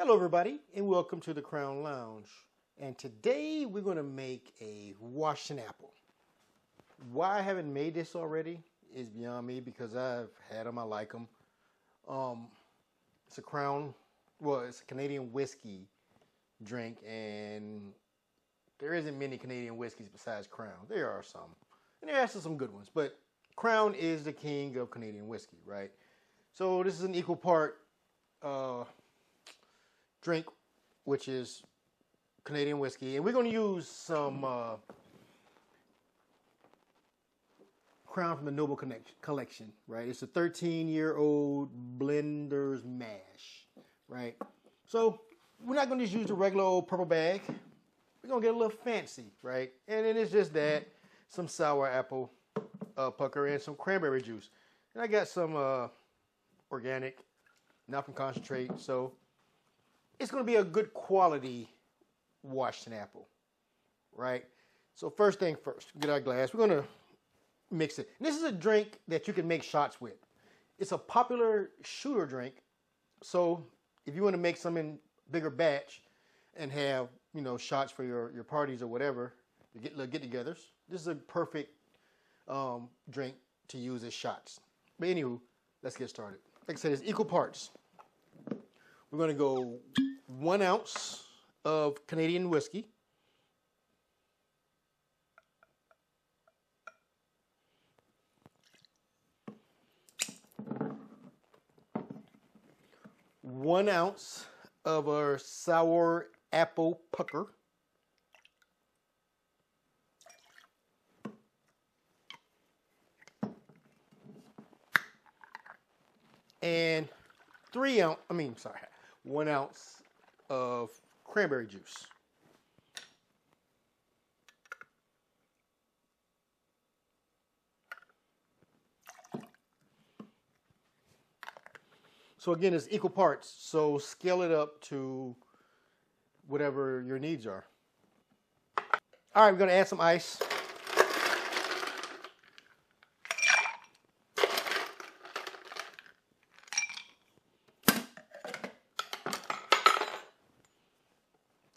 Hello everybody and welcome to the Crown Lounge. And today we're going to make a washed apple. Why I haven't made this already is beyond me because I've had them, I like them. It's a Crown, well it's a Canadian whiskey drink and there isn't many Canadian whiskeys besides Crown. There are some and there are also some good ones, but Crown is the king of Canadian whiskey, right? So this is an equal part drink, which is Canadian whiskey, and we're going to use some Crown from the Noble collection, right? It's a 13-year-old blender's mash, right? So we're not going to just use the regular old purple bag. We're going to get a little fancy, right? And then it's just that, some sour apple pucker and some cranberry juice. And I got some organic, not from concentrate, so it's going to be a good quality washed apple, right? So first thing first, get our glass. We're going to mix it. And this is a drink that you can make shots with. It's a popular shooter drink. So if you want to make some in bigger batch and have, you know, shots for your parties or whatever, little get-togethers, this is a perfect drink to use as shots. But anywho, let's get started. Like I said, it's equal parts. We're going to go 1 ounce of Canadian whiskey. One ounce of our sour apple pucker. And 1 ounce of cranberry juice. So again, it's equal parts, so scale it up to whatever your needs are. All right, we're going to add some ice.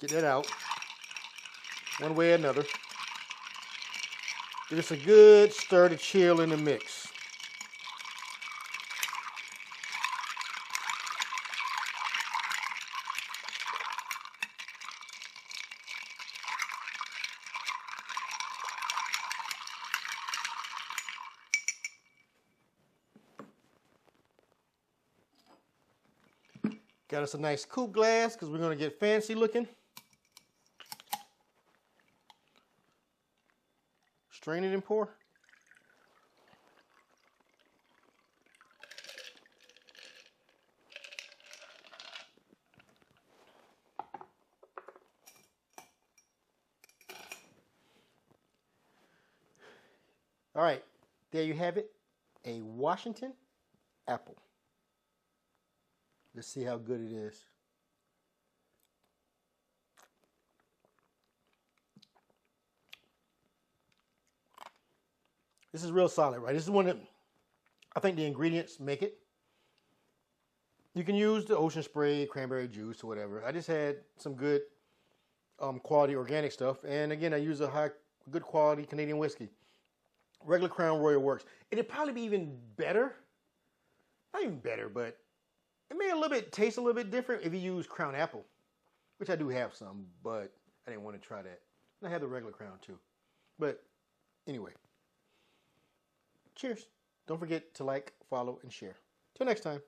Get that out one way or another. Give us a good stir to chill in the mix. Got us a nice coupe glass because we're going to get fancy looking. Strain it and pour. All right, there you have it, a Washington apple. Let's see how good it is. This is real solid, right? This is one that I think the ingredients make it. You can use the ocean spray, cranberry juice, or whatever. I just had some good quality organic stuff. And again, I use a good quality Canadian whiskey. Regular Crown Royal works. It'd probably be even better. Not even better, but it may taste a little bit different if you use Crown Apple, which I do have some, but I didn't want to try that. And I have the regular Crown too. But anyway. Cheers. Don't forget to like, follow, and share. Till next time.